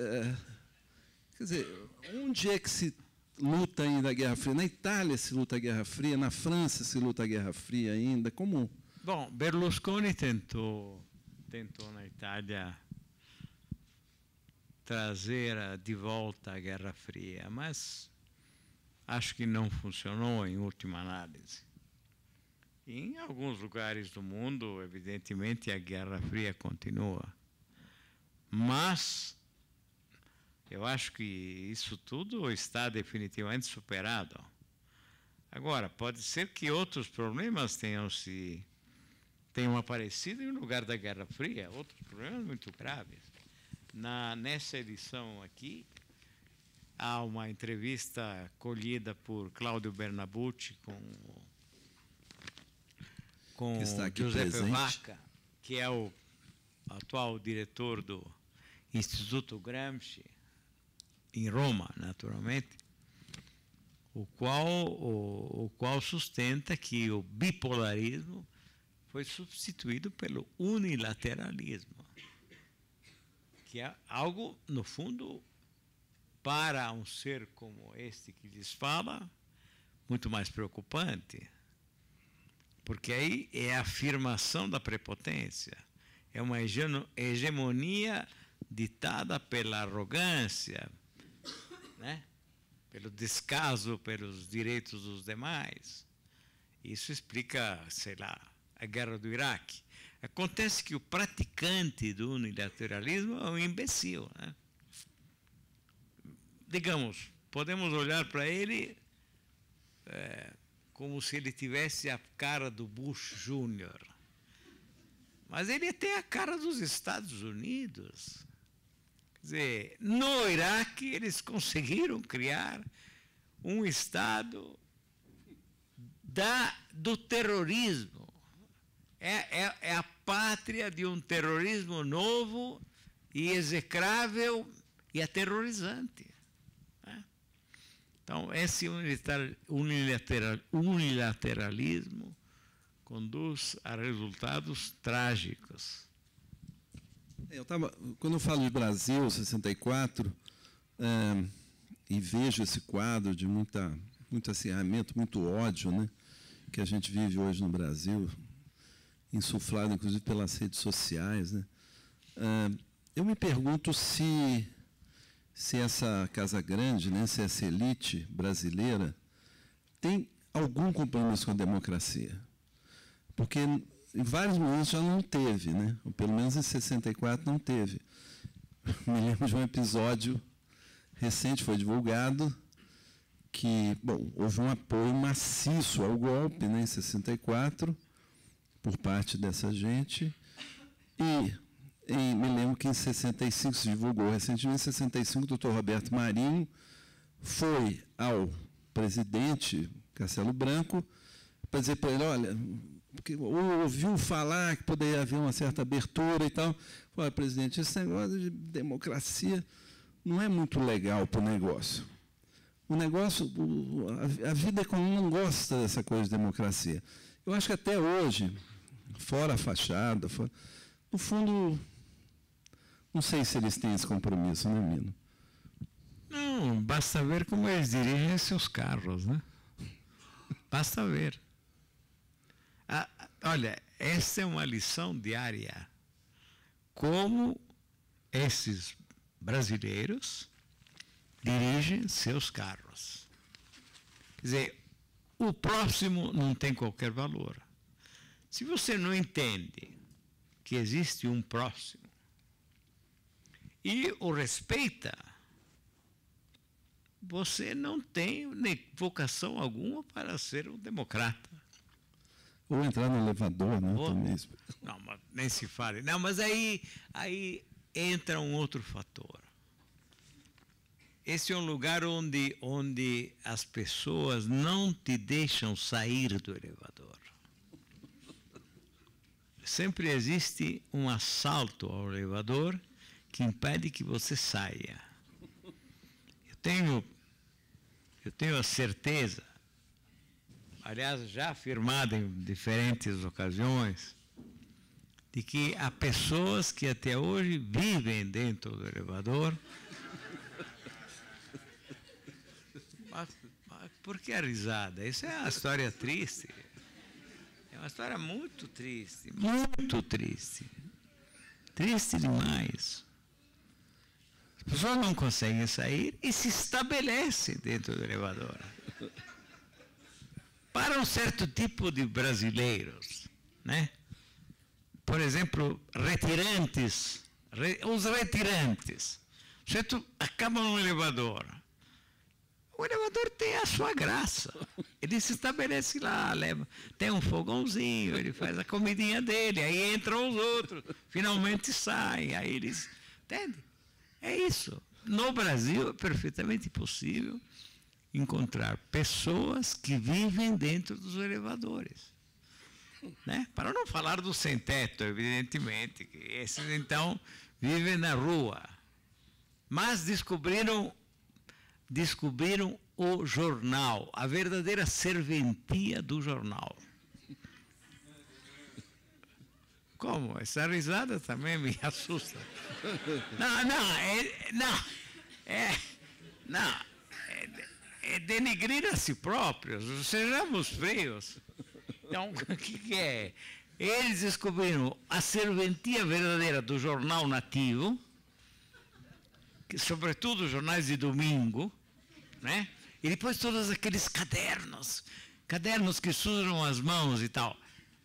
quer dizer, onde é que se luta ainda a Guerra Fria? Na Itália se luta a Guerra Fria, na França se luta a Guerra Fria ainda, como? Bom, Berlusconi tentou na Itália trazer de volta a Guerra Fria, mas acho que não funcionou em última análise. Em alguns lugares do mundo, evidentemente, a Guerra Fria continua. Mas eu acho que isso tudo está definitivamente superado. Agora, pode ser que outros problemas tenham aparecido em lugar da Guerra Fria, outros problemas muito graves. Nessa edição aqui, há uma entrevista colhida por Cláudio Bernabucci com Giuseppe Vacca, que é o atual diretor do Instituto Gramsci, em Roma, naturalmente, o qual sustenta que o bipolarismo foi substituído pelo unilateralismo, que é algo, no fundo, para um ser como este que lhes fala, muito mais preocupante, porque aí é a afirmação da prepotência, é uma hegemonia ditada pela arrogância, né? Pelo descaso pelos direitos dos demais. Isso explica, sei lá, a guerra do Iraque. Acontece que o praticante do unilateralismo é um imbecil, né? Digamos, podemos olhar para ele como se ele tivesse a cara do Bush Jr., mas ele tem a cara dos Estados Unidos. Quer dizer, no Iraque eles conseguiram criar um Estado do terrorismo. É a pátria de um terrorismo novo e execrável e aterrorizante. Né? Então, esse unilateralismo conduz a resultados trágicos. Quando eu falo de Brasil, 64, e vejo esse quadro de muito acirramento, muito ódio, né, que a gente vive hoje no Brasil, insuflado inclusive pelas redes sociais, né, eu me pergunto se essa Casa Grande, né, se essa elite brasileira tem algum compromisso com a democracia. Porque em vários momentos já não teve, né? Ou pelo menos em 64 não teve. Me lembro de um episódio recente, foi divulgado, que, bom, houve um apoio maciço ao golpe, né, em 64, por parte dessa gente, e me lembro que em 65, se divulgou recentemente, em 65, o doutor Roberto Marinho foi ao presidente Castelo Branco para dizer para ele, olha, porque ouviu falar que poderia haver uma certa abertura e tal. Falei, presidente, esse negócio de democracia não é muito legal para o negócio. O negócio, a vida comum não gosta dessa coisa de democracia. Eu acho que até hoje, fora a fachada, no fundo, não sei se eles têm esse compromisso, né, Mino? Não, basta ver como eles dirigem seus carros, né? Basta ver. Olha, essa é uma lição diária. Como esses brasileiros dirigem seus carros. Quer dizer, o próximo não tem qualquer valor. Se você não entende que existe um próximo e o respeita, você não tem vocação alguma para ser um democrata. Ou entrar no elevador, né? Não, mas nem se fale. Não, mas aí entra um outro fator. Esse é um lugar onde as pessoas não te deixam sair do elevador. Sempre existe um assalto ao elevador que impede que você saia. Eu tenho a certeza, aliás, já afirmado em diferentes ocasiões, de que há pessoas que até hoje vivem dentro do elevador. Mas por que a risada? Isso é uma história triste. É uma história muito triste, muito triste. Triste demais. As pessoas não conseguem sair e se estabelecem dentro do elevador. Para um certo tipo de brasileiros, né? Por exemplo, retirantes, os retirantes. Certo? Acabam no elevador. O elevador tem a sua graça. Ele se estabelece lá, tem um fogãozinho, ele faz a comidinha dele, aí entram os outros, finalmente saem, aí eles... Entende? É isso. No Brasil é perfeitamente possível encontrar pessoas que vivem dentro dos elevadores. Né? Para não falar do sem-teto, evidentemente, que esses então vivem na rua. Mas descobriram o jornal, a verdadeira serventia do jornal. Como? Essa risada também me assusta. Não, é denegrir a si próprios, sejamos frios. Então, o que é? Eles descobriram a serventia verdadeira do jornal nativo, que, sobretudo os jornais de domingo, né? E depois todos aqueles cadernos que sujam as mãos e tal.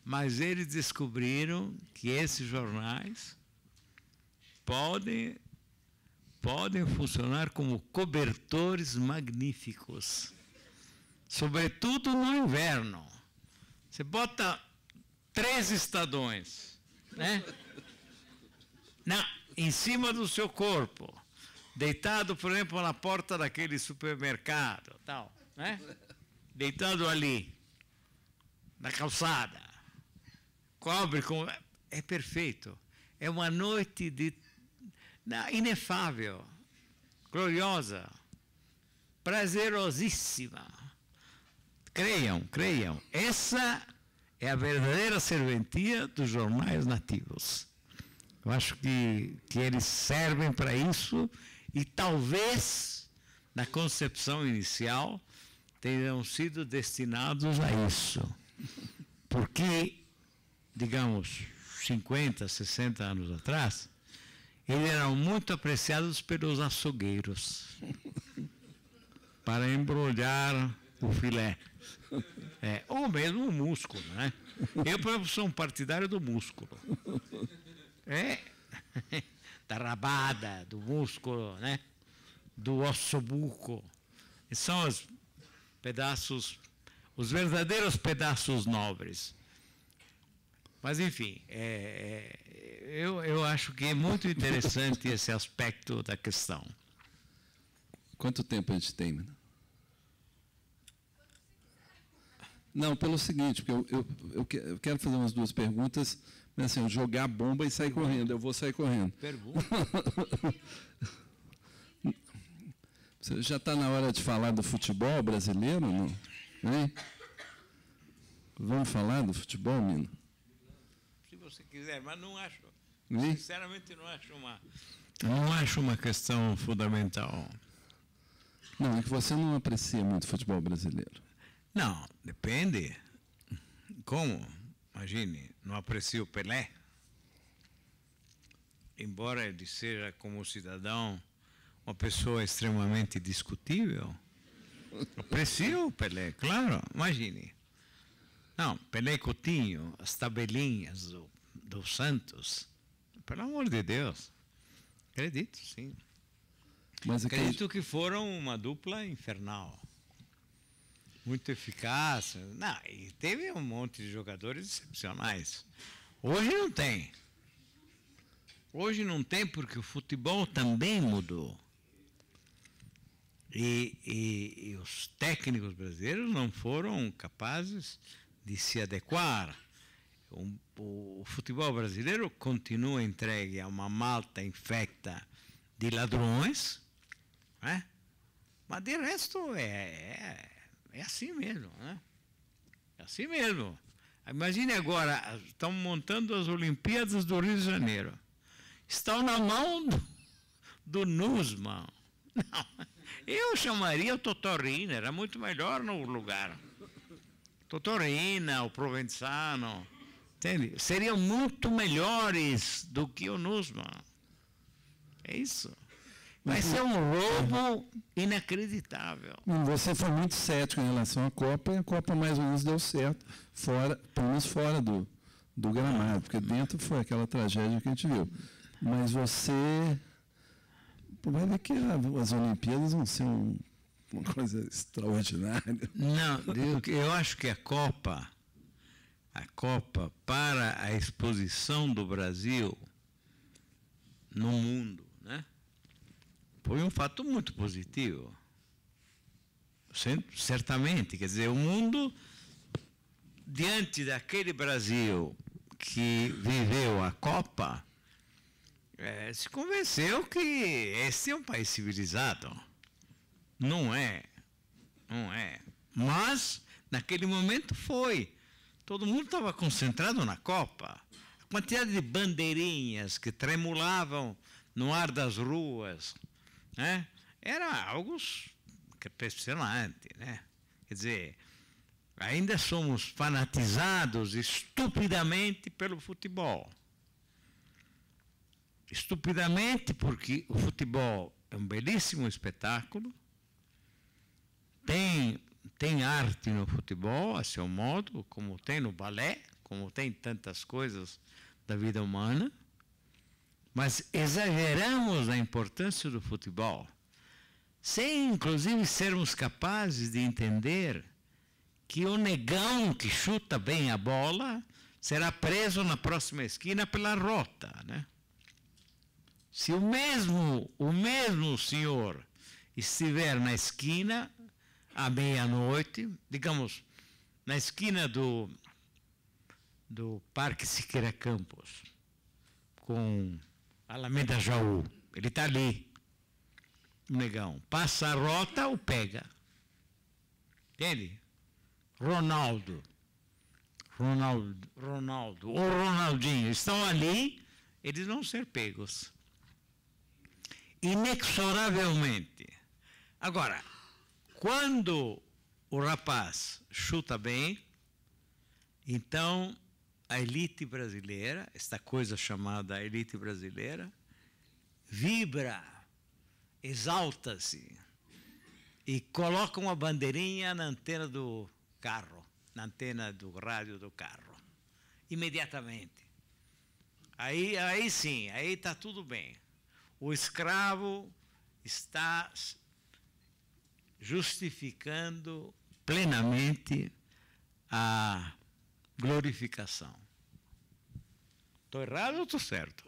Mas eles descobriram que esses jornais podem funcionar como cobertores magníficos, sobretudo no inverno. Você bota 3 estadões, né? Em cima do seu corpo, deitado, por exemplo, na porta daquele supermercado, tal, né? Deitado ali, na calçada, cobre com... É perfeito. É uma noite inefável, gloriosa, prazerosíssima. Creiam. Essa é a verdadeira serventia dos jornais nativos. Eu acho que eles servem para isso e talvez, na concepção inicial, tenham sido destinados a isso. Porque, digamos, 50, 60 anos atrás, eles eram muito apreciados pelos açougueiros para embrulhar o filé. Ou mesmo o músculo, né? Eu, por exemplo, sou um partidário do músculo. Da rabada, do músculo, né? Do ossobuco. São os pedaços, os verdadeiros pedaços nobres. Mas, enfim, eu acho que é muito interessante esse aspecto da questão. Quanto tempo a gente tem, né? Não, pelo seguinte, porque eu quero fazer umas 2 perguntas, mas assim, jogar bomba e sair correndo. Eu vou sair correndo. Pergunta. Você já está na hora de falar do futebol brasileiro, não? Hein? Vamos falar do futebol, Mino? Se você quiser, mas não acho. Hein? Sinceramente, não acho uma questão fundamental. Não, é que você não aprecia muito futebol brasileiro. Não, depende. Como? Imagine, não aprecio o Pelé. Embora ele seja, como cidadão, uma pessoa extremamente discutível, aprecio o Pelé, claro, imagine. Não, Pelé e Coutinho, as tabelinhas do Santos, pelo amor de Deus, acredito, sim. Mas acredito que foram uma dupla infernal. Muito eficaz. Não, e teve um monte de jogadores excepcionais. Hoje não tem. Hoje não tem porque o futebol também mudou. E os técnicos brasileiros não foram capazes de se adequar. O futebol brasileiro continua entregue a uma malta infecta de ladrões, né? Mas de resto é assim mesmo, né? É assim mesmo. Imagine agora, estão montando as Olimpíadas do Rio de Janeiro. Estão na mão do Nussmann. Não, eu chamaria o Totorina, era muito melhor no lugar. Totorina, o Provenzano, entende? Seriam muito melhores do que o Nussmann. É isso. Vai ser um roubo inacreditável. Você foi muito cético em relação à Copa, e a Copa mais ou menos deu certo, pelo menos fora do gramado, porque dentro foi aquela tragédia que a gente viu. Mas você vai ver que as Olimpíadas vão ser uma coisa extraordinária. Não, eu acho que a Copa, para a exposição do Brasil no mundo, né? Foi um fato muito positivo. Certamente, quer dizer, o mundo, diante daquele Brasil que viveu a Copa, se convenceu que esse é um país civilizado. Não é. Mas, naquele momento foi. Todo mundo estava concentrado na Copa. A quantidade de bandeirinhas que tremulavam no ar das ruas, né? era algo impressionante, né? Quer dizer, ainda somos fanatizados estupidamente pelo futebol. Estupidamente porque o futebol é um belíssimo espetáculo, tem arte no futebol, a seu modo, como tem no balé, como tem tantas coisas da vida humana, mas exageramos a importância do futebol, sem inclusive sermos capazes de entender que o negão que chuta bem a bola será preso na próxima esquina pela rota, né? Se o mesmo senhor estiver na esquina à meia-noite, digamos, na esquina do Parque Siqueira Campos, com Alameda Jaú, ele está ali, o negão, passa a rota, o pega. Entende? Ronaldo ou Ronaldinho estão ali, eles vão ser pegos. Inexoravelmente. Agora, quando o rapaz chuta bem, então a elite brasileira, esta coisa chamada elite brasileira, vibra, exalta-se e coloca uma bandeirinha na antena do carro, na antena do rádio do carro, imediatamente. Aí sim, aí está tudo bem. O escravo está justificando plenamente a glorificação. Estou errado ou estou certo?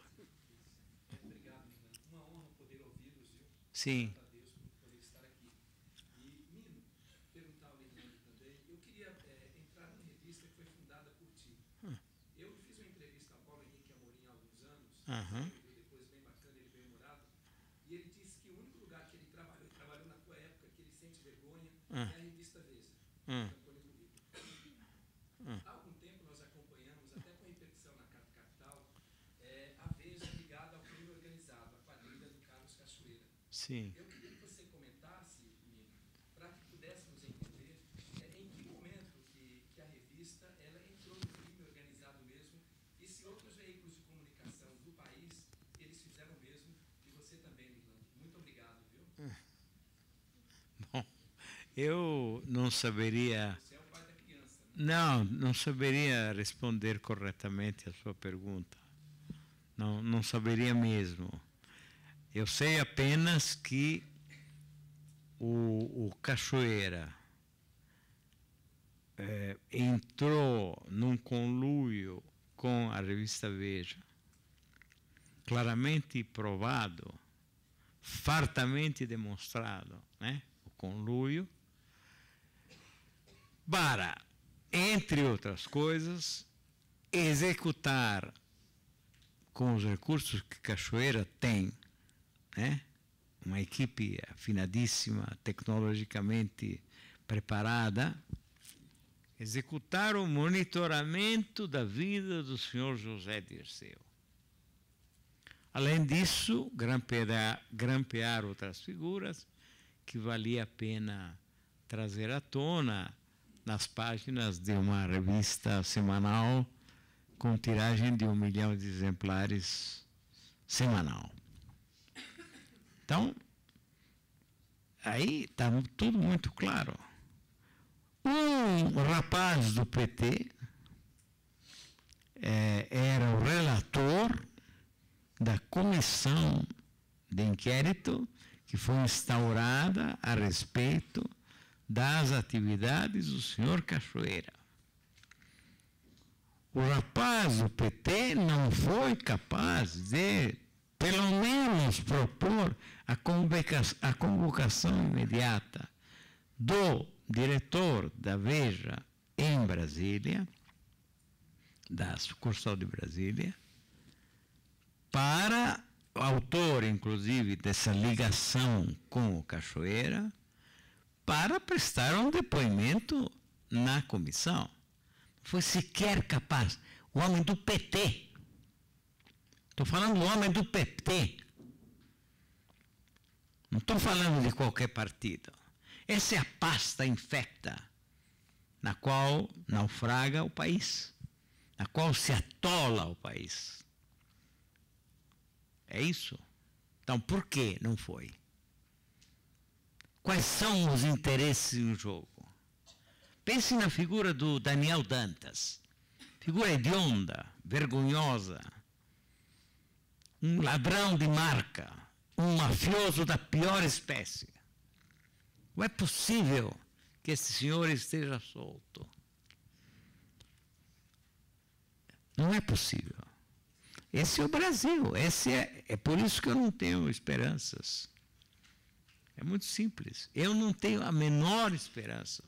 Obrigado, Nino. Uma honra poder ouvi-los, viu? Sim. Graças a Deus por poder estar aqui. E, Nino, perguntar ao Nino também, eu queria entrar numa revista que foi fundada por ti. Eu fiz uma entrevista a Paulo Henrique Amorim há alguns anos, depois bem bacana, ele bem humorado, e ele disse que o único lugar que ele trabalhou na tua época, que ele sente vergonha, é a revista Veja, Antônio Currículo. Há algum tempo nós acompanhamos, até com a repercussão na capital, a Veja ligada ao crime organizado, a quadrilha do Carlos Cachoeira. Sim. Eu queria que você comentasse, Nino, para que pudéssemos entender em que momento que a revista ela entrou no crime organizado mesmo, e se outros veículos de comunicação do país, eles fizeram o mesmo, e você também, Milano. Muito obrigado, viu? Bom, eu não saberia... Você é o pai da criança, né? Não saberia responder corretamente a sua pergunta. Não saberia mesmo. Eu sei apenas que o Cachoeira entrou num conluio com a revista Veja, claramente provado, fartamente demonstrado, né? O conluio, para, entre outras coisas, executar com os recursos que Cachoeira tem, né? Uma equipe afinadíssima, tecnologicamente preparada, executar o monitoramento da vida do senhor José Dirceu. Além disso, grampear outras figuras que valia a pena trazer à tona nas páginas de uma revista semanal com tiragem de 1 milhão de exemplares semanal. Então, aí está tudo muito claro. Um rapaz do PT era o relator da comissão de inquérito que foi instaurada a respeito das atividades do senhor Cachoeira. O rapaz do PT não foi capaz de, pelo menos, propor a convocação imediata do diretor da Veja em Brasília, da sucursal de Brasília, para o autor, inclusive, dessa ligação com o Cachoeira, para prestar um depoimento na comissão. Não foi sequer capaz. O homem do PT. Estou falando do homem do PT. Não estou falando de qualquer partido. Essa é a pasta infecta na qual naufraga o país, na qual se atola o país. É isso? Então, por que não foi? Quais são os interesses no jogo? Pense na figura do Daniel Dantas. Figura hedionda, vergonhosa. Um ladrão de marca. Um mafioso da pior espécie. Não é possível que esse senhor esteja solto. Não é possível. Esse é o Brasil. É por isso que eu não tenho esperanças. É muito simples. Eu não tenho a menor esperança.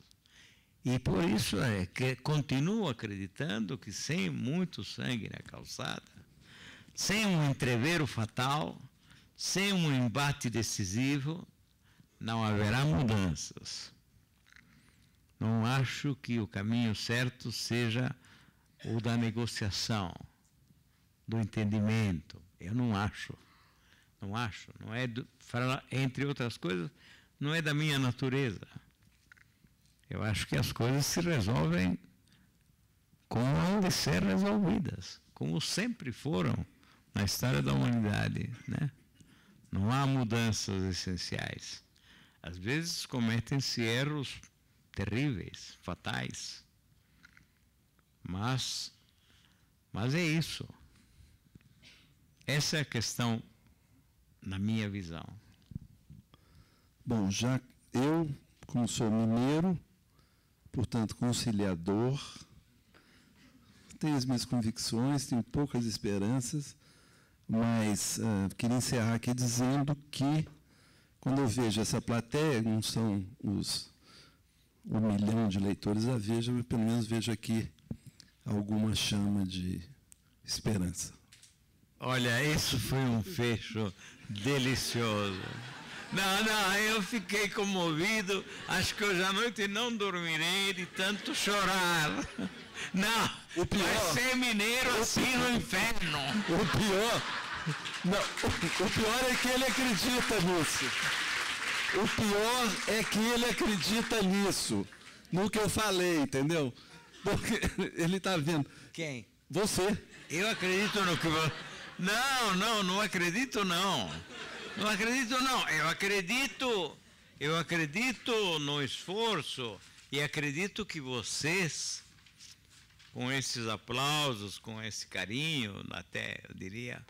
E por isso é que continuo acreditando que sem muito sangue na calçada, sem um entrevero fatal, sem um embate decisivo, não haverá mudanças. Não acho que o caminho certo seja o da negociação, do entendimento. Eu não acho. Não acho. Não é, entre outras coisas, não é da minha natureza. Eu acho que as coisas se resolvem como hão de ser resolvidas, como sempre foram na história da humanidade, né? Não há mudanças essenciais. Às vezes cometem-se erros terríveis, fatais. Mas é isso. Essa é a questão na minha visão. Bom, já eu, como sou mineiro, portanto conciliador, tenho as minhas convicções, tenho poucas esperanças, mas queria encerrar aqui dizendo que, quando eu vejo essa plateia, não são os 1 milhão de leitores a Veja, mas pelo menos vejo aqui alguma chama de esperança. Olha, isso foi um fecho delicioso. Não, eu fiquei comovido. Acho que hoje à noite não dormirei de tanto chorar. Não, o pior, vai ser mineiro assim no inferno. O pior é que ele acredita nisso. O pior é que ele acredita nisso. No que eu falei, entendeu? Porque ele está vendo. Quem? Você. Eu acredito no que você... Não acredito não. Não acredito não. Eu acredito no esforço e acredito que vocês, com esses aplausos, com esse carinho, até eu diria,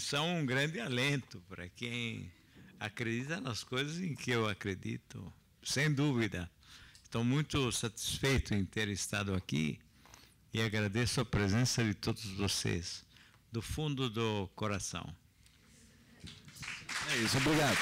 são um grande alento para quem acredita nas coisas em que eu acredito, sem dúvida. Estou muito satisfeito em ter estado aqui e agradeço a presença de todos vocês, do fundo do coração. É isso, obrigado.